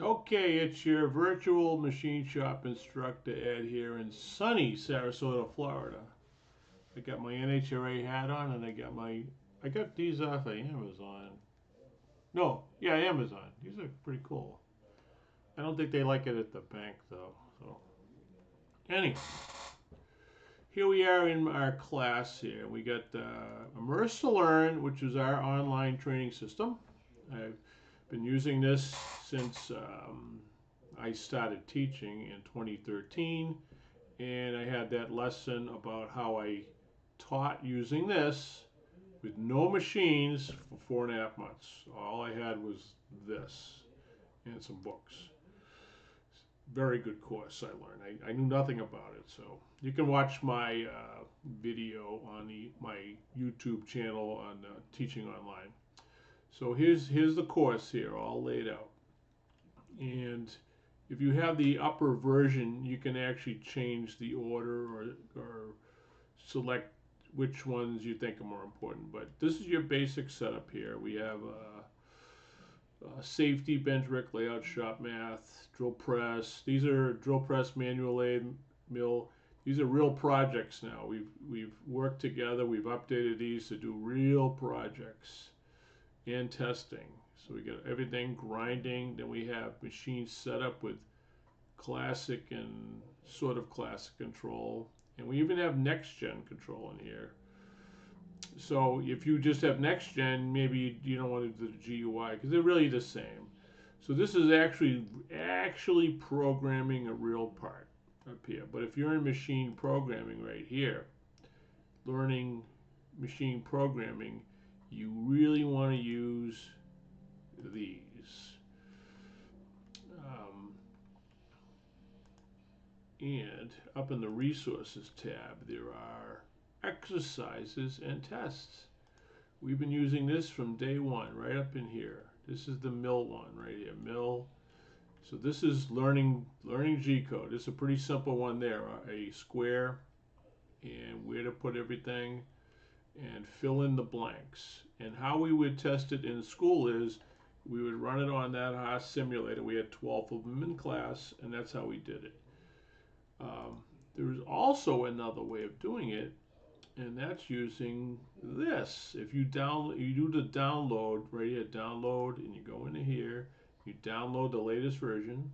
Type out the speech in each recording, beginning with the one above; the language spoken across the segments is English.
Okay, it's your virtual machine shop instructor Ed here in sunny Sarasota, Florida. I got my NHRA hat on and I got these off of Amazon. No, yeah, Amazon. These are pretty cool. I don't think they like it at the bank though. So anyway, here we are in our class here. We got Immerse to Learn, which is our online training system. I've been using this since I started teaching in 2013, and I had that lesson about how I taught using this with no machines for 4.5 months. All I had was this and some books. Very good course I learned. I knew nothing about it, so you can watch my video on my YouTube channel on teaching online. So here's the course here, all laid out. And if you have the upper version, you can actually change the order or select which ones you think are more important. But this is your basic setup here. We have safety, bench, brick, layout, shop math, drill press. These are drill press, manual lathe, mill. These are real projects now. We've worked together. We've updated these to do real projects and testing. So we got everything grinding. Then we have machines set up with classic and sort of classic control. And we even have next gen control in here. So if you just have next gen, maybe you don't want to do the GUI because they're really the same. So this is actually programming a real part up here. But if you're in machine programming right here, learning machine programming, you really want to use these. Um, and up in the resources tab, there are exercises and tests. We've been using this from day one, right up in here. This is the mill one right here, mill. So this is learning G code. It's a pretty simple one there. A square and where to put everything and fill in the blanks. And how we would test it in school is we would run it on that Haas simulator. We had 12 of them in class, and that's how we did it. Um, there's also another way of doing it, and that's using this. If you do the download right here, download, and you go into here, you download the latest version.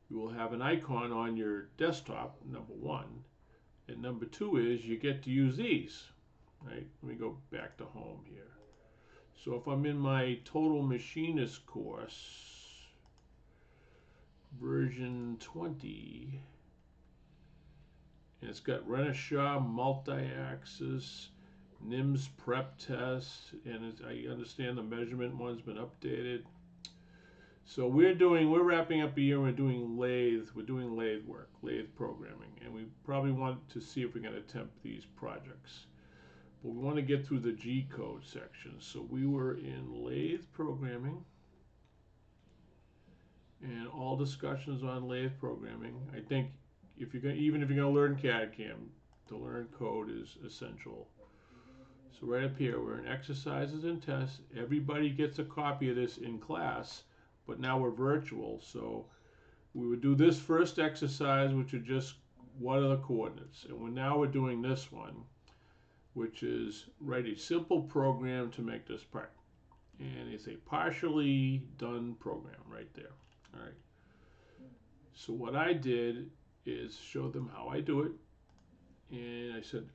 You will have an icon on your desktop, number one, and number two is you get to use these. Right? Let me go back to home here. So if I'm in my Total Machinist course, version 20, and it's got Renishaw multi-axis, NIMS prep test, and I understand the measurement one's been updated. So we're wrapping up a year. We're doing lathe work, lathe programming, and we probably want to see if we can attempt these projects. But we want to get through the G code section. So we were in lathe programming, and all discussions on lathe programming. I think even if you're gonna learn CAD CAM, to learn code is essential. So right up here, we're in exercises and tests. Everybody gets a copy of this in class, but now we're virtual. So we would do this first exercise, which are just what are the coordinates, and now we're doing this one, which is write a simple program to make this part. And it's a partially done program right there. All right. So what I did is show them how I do it. And I said,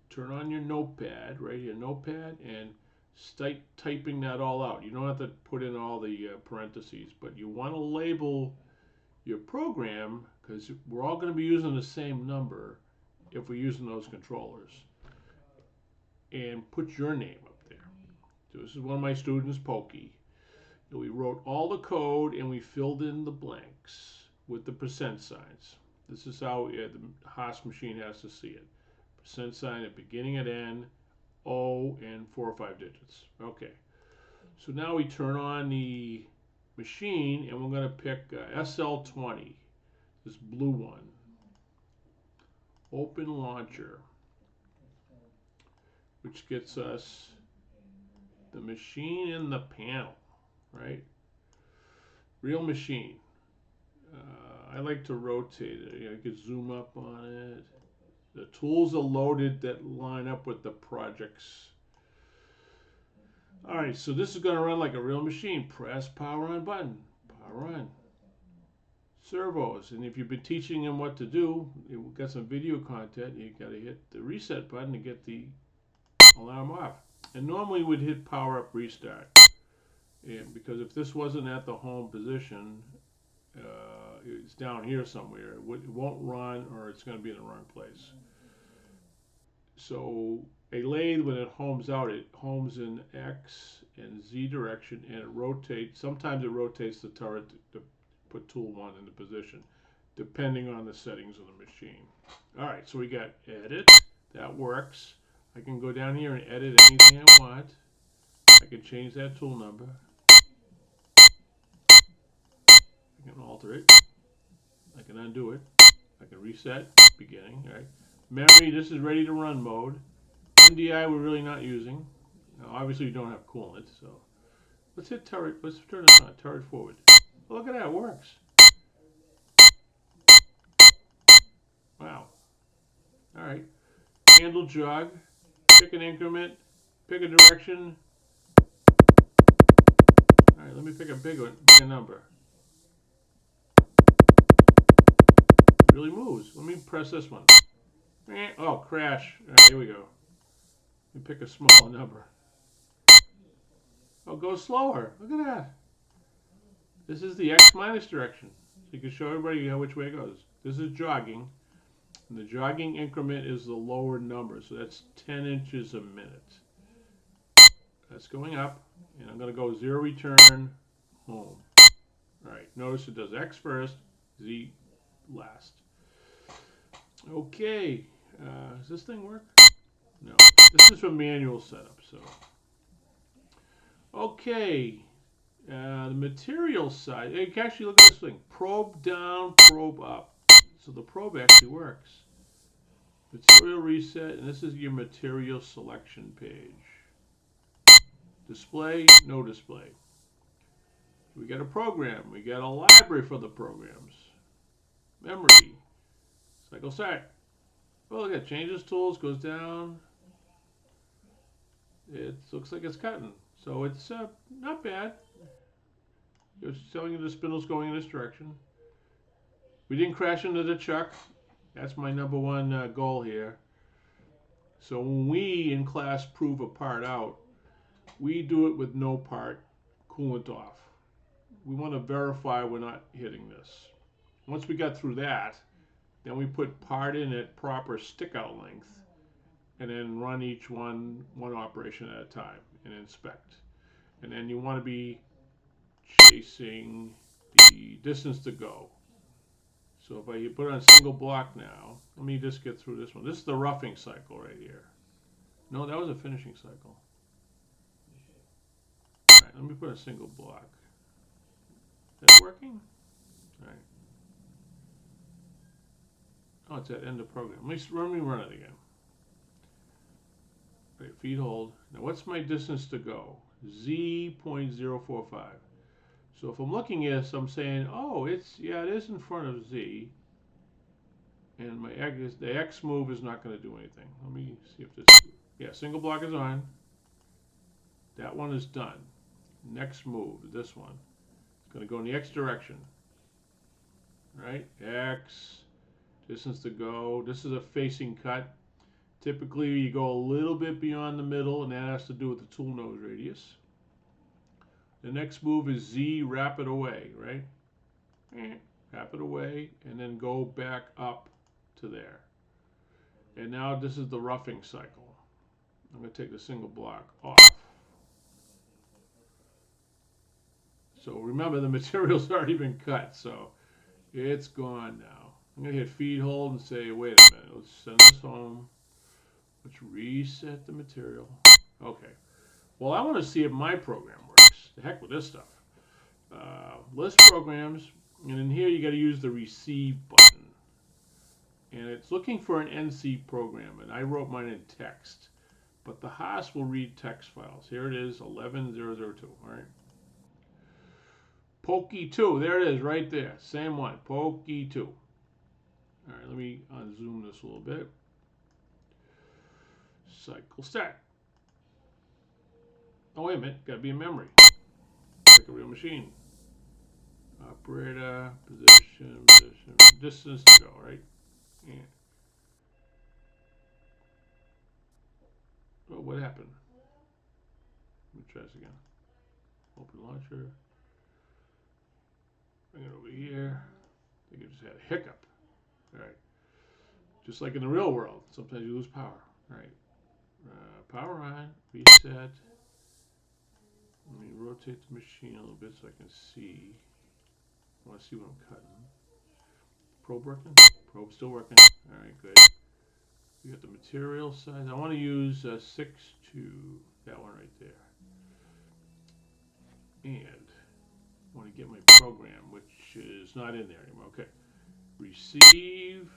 turn on your notepad, right here, notepad, and start typing that all out. You don't have to put in all the parentheses, but you want to label your program because we're all going to be using the same number if we're using those controllers. And put your name up there. So this is one of my students, Pokey. And we wrote all the code and we filled in the blanks with the percent signs. This is how the Haas machine has to see it. Percent sign at beginning and end, O, and 4 or 5 digits. Okay. So now we turn on the machine and we're going to pick SL20, this blue one. Open launcher, which gets us the machine in the panel, right? Real machine. I like to rotate it. You could zoom up on it. The tools are loaded that line up with the projects. All right, so this is going to run like a real machine. Press power on button. Power on. Servos, and if you've been teaching them what to do, you've got some video content, you got to hit the reset button to get the alarm off. And normally we'd hit power up restart, and because if this wasn't at the home position, it's down here somewhere, it won't run, or it's going to be in the wrong place. So a lathe, when it homes out, it homes in X and Z direction, and it rotates. Sometimes it rotates the turret to put tool 1 in the position, depending on the settings of the machine. All right, so we got edit. That works. I can go down here and edit anything I want. I can change that tool number. I can alter it. I can undo it. I can reset beginning. All right. Memory, this is ready to run mode. MDI we're really not using. Now, obviously you don't have coolant, so let's hit turret. Let's turn it on. Turret forward. Look at that, it works. Wow. All right. Handle jog. Pick an increment. Pick a direction. All right, let me pick a bigger number. It really moves. Let me press this one. Oh, crash. All right, here we go. Let me pick a smaller number. Oh, go slower. Look at that. This is the X minus direction. So you can show everybody which way it goes. This is jogging. And the jogging increment is the lower number. So that's 10 inches a minute. That's going up. And I'm going to go 0 return, home. All right. Notice it does X first, Z last. Okay. Does this thing work? No. This is for manual setup. So. Okay. The material side, you can actually look at this thing. Probe down, probe up. So the probe actually works. Material reset, and this is your material selection page. Display, no display. We got a program. We got a library for the programs. Memory. Cycle set. Oh, look at changes tools, goes down. It looks like it's cutting. So it's not bad. It's telling you the spindle's going in this direction. We didn't crash into the chuck. That's my number one goal here. So when we in class prove a part out, we do it with no part, coolant off. We want to verify we're not hitting this. Once we got through that, then we put part in at proper stick out length, and then run each one operation at a time and inspect. And then you want to be chasing the distance to go. So if I put it on single block now, let me just get through this one. This is the roughing cycle right here. No, that was a finishing cycle. All right, let me put a single block. Is that working? All right. Oh, it's at end of program. Let me run it again. All right, feed hold. Now what's my distance to go? Z.045. So if I'm looking at this, I'm saying, oh, it is in front of Z. And the X move is not going to do anything. Let me see if this, single block is on. That one is done. Next move, this one. It's going to go in the X direction. Right? X, distance to go. This is a facing cut. Typically, you go a little bit beyond the middle, and that has to do with the tool nose radius. The next move is Z, wrap it away, right? Wrap it away, and then go back up to there. And now this is the roughing cycle. I'm going to take the single block off. So remember, the material's already been cut, so it's gone now. I'm going to hit feed hold and say, wait a minute, let's send this home. Let's reset the material. Okay. Well, I want to see if my program works. The heck with this stuff. List programs, and in here you got to use the receive button. And it's looking for an NC program, and I wrote mine in text. But the Haas will read text files. Here it is, 11002. All right. Pokey 2, there it is, right there. Same one, Pokey 2. All right, let me unzoom this a little bit. Cycle start. Oh, wait a minute, gotta be in memory. Like a real machine. Operator, position, distance to go, right? Yeah. Oh, what happened? Let me try this again. Open launcher. Bring it over here. I think I just had a hiccup. All right. Just like in the real world, sometimes you lose power. All right. Power on. Reset. Let me rotate the machine a little bit so I can see. I want to see what I'm cutting. Probe working? Probe still working. All right, good. We got the material size. I want to use 6 to that one right there. And I want to get my program, which is not in there anymore. Okay. Receive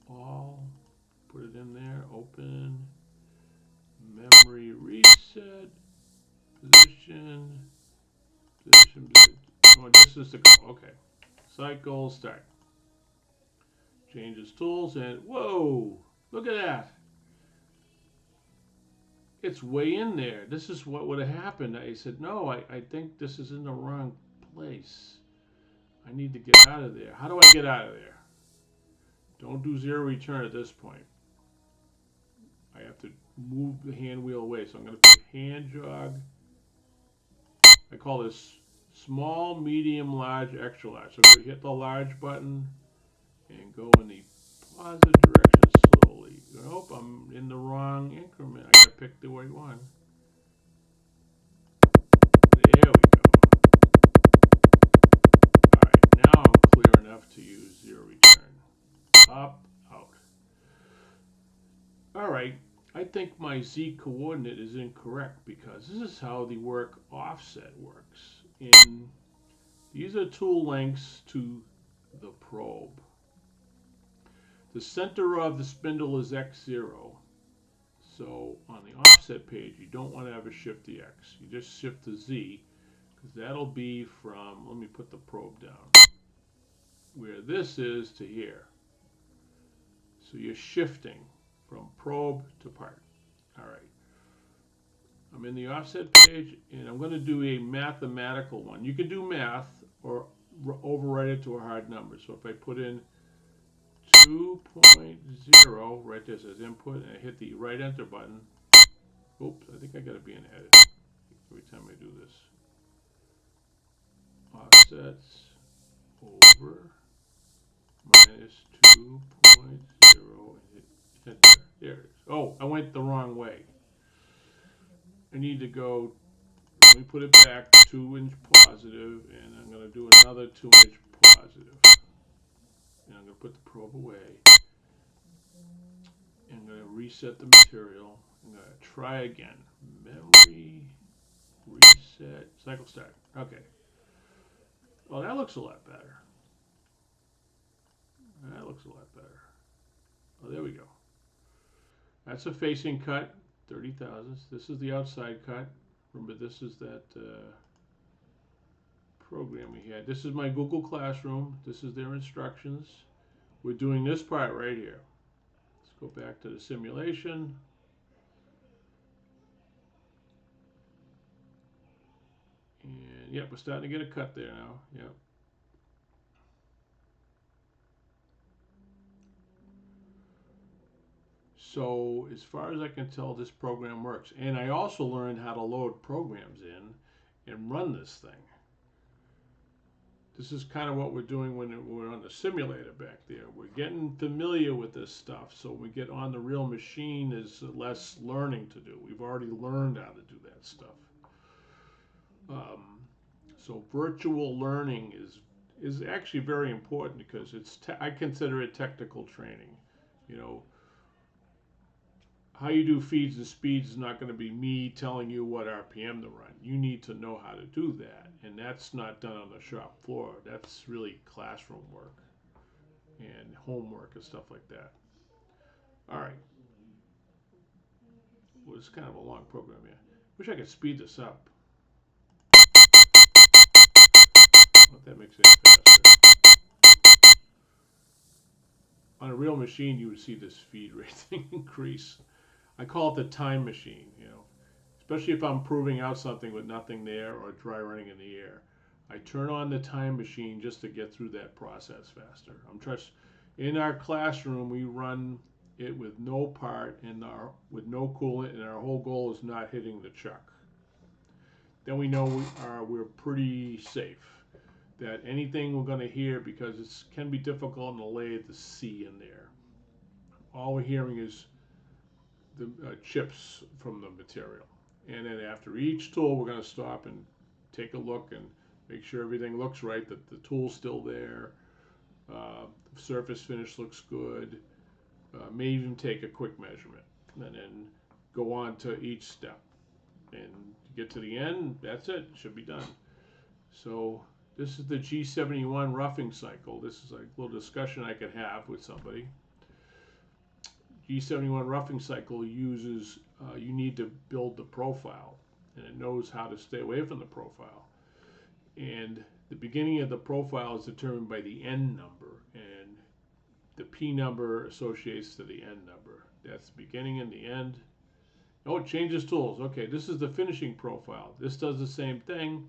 all. Put it in there. Open. Memory reset. Position. Oh, distance to go. Okay. Cycle start. Changes tools and whoa! Look at that. It's way in there. This is what would have happened. I said, no, I think this is in the wrong place. I need to get out of there. How do I get out of there? Don't do zero return at this point. I have to move the hand wheel away. So I'm going to put hand jog. I call this small, medium, large, extra large. So I'm going to hit the large button and go in the positive direction slowly. Nope, I'm in the wrong increment. I got to pick the right one. There we go. Alright, now I'm clear enough to use zero return. Up, out. Alright, I think my Z coordinate is incorrect because this is how the work offset works. These are tool lengths to the probe. The center of the spindle is X0. So on the offset page, you don't want to have a shift the X. You just shift the Z, because that'll be from, let me put the probe down, where this is to here. So you're shifting from probe to part. All right. I'm in the offset page, and I'm going to do a mathematical one. You can do math or overwrite it to a hard number. So if I put in 2.0, right there says input, and I hit the right enter button. Oops, I think I got to be in edit every time I do this. Offsets over minus 2.0, and hit enter. There it is. Oh, I went the wrong way. I need to go, let me put it back 2-inch positive, and I'm going to do another 2-inch positive. And I'm going to put the probe away. And I'm going to reset the material. I'm going to try again. Memory, reset, cycle start. Okay. Well, that looks a lot better. That looks a lot better. Oh, there we go. That's a facing cut, 30 thousandths. This is the outside cut. Remember, this is that program we had. This is my Google Classroom. This is their instructions. We're doing this part right here. Let's go back to the simulation. And yep, we're starting to get a cut there now. Yep. So as far as I can tell, this program works. And I also learned how to load programs in and run this thing. This is kind of what we're doing when we're on the simulator back there. We're getting familiar with this stuff, so when we get on the real machine, there's less learning to do. We've already learned how to do that stuff. So virtual learning is actually very important because I consider it technical training. You know, how you do feeds and speeds is not going to be me telling you what RPM to run. You need to know how to do that, and that's not done on the shop floor. That's really classroom work and homework and stuff like that. All right. Well, it's kind of a long program here. Wish I could speed this up. mix in faster. On a real machine, you would see this feed rate thing increase. I call it the time machine, you know, especially if I'm proving out something with nothing there or dry running in the air. I turn on the time machine just to get through that process faster. In our classroom, we run it with no part and with no coolant, and our whole goal is not hitting the chuck. Then we know we're pretty safe. That anything we're going to hear, because it can be difficult in the lathe to see in there. All we're hearing is the chips from the material. And then after each tool, we're going to stop and take a look and make sure everything looks right, that the tool's still there, the surface finish looks good, may even take a quick measurement, and then go on to each step. And to get to the end, that's it, should be done. So this is the G71 roughing cycle. This is a little discussion I could have with somebody. G71 roughing cycle uses, you need to build the profile, and it knows how to stay away from the profile. And the beginning of the profile is determined by the N number, and the P number associates to the N number. That's the beginning and the end. Oh, it changes tools. Okay, this is the finishing profile. This does the same thing,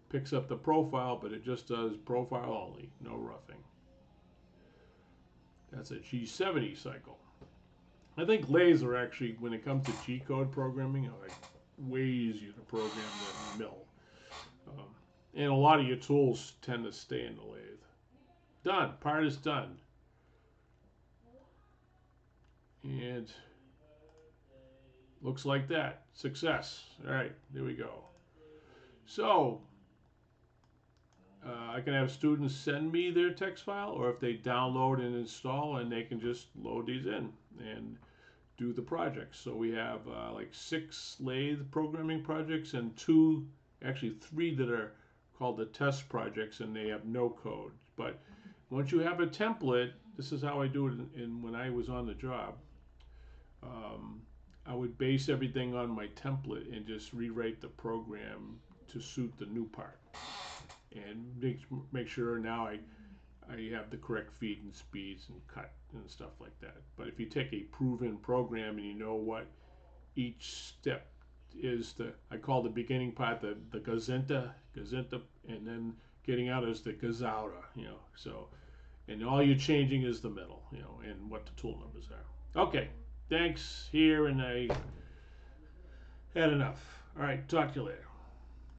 picks up the profile, but it just does profile only, no roughing. That's a G70 cycle. I think lathes are actually, when it comes to G-code programming, are like way easier to program than mill. And a lot of your tools tend to stay in the lathe. Done. Part is done. And looks like that. Success. All right, there we go. So I can have students send me their text file, or if they download and install, and they can just load these in and do the projects. So we have like 6 lathe programming projects and 3 that are called the test projects, and they have no code. But once you have a template, this is how I do it when I was on the job. I would base everything on my template and just rewrite the program to suit the new part, and make sure now I have the correct feed and speeds and cut and stuff like that. But if you take a proven program and you know what each step is, I call the beginning part the gazinta, and then getting out is the gazauda, you know. So, and all you're changing is the middle, you know, and what the tool numbers are. Okay, thanks here, and I had enough. All right, talk to you later.